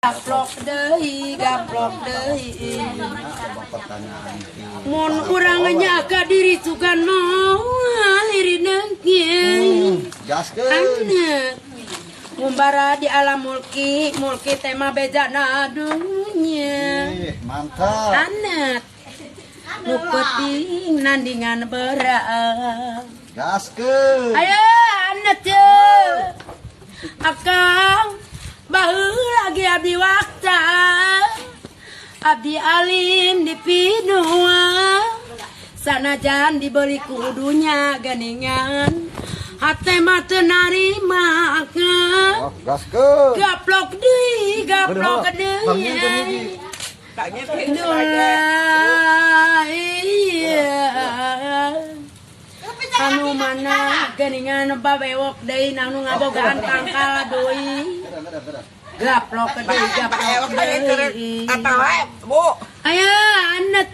Gaplok deui mun urang nyaga diri sugana lirina kieu gaskeun ngumbara di alam mulki tema bejana dunya mantap anet nu penting nandingan berat gaskeun ayo anet teu akang baheula lagi abdi wakta abdi alim di pinua sanajan dibeli kudunya geningan hate mah teu narima gaskeun gaplok deui anu mana geningan babewok deui nanu ngabogaan pangkal deui gaplok deui Bu. aya anet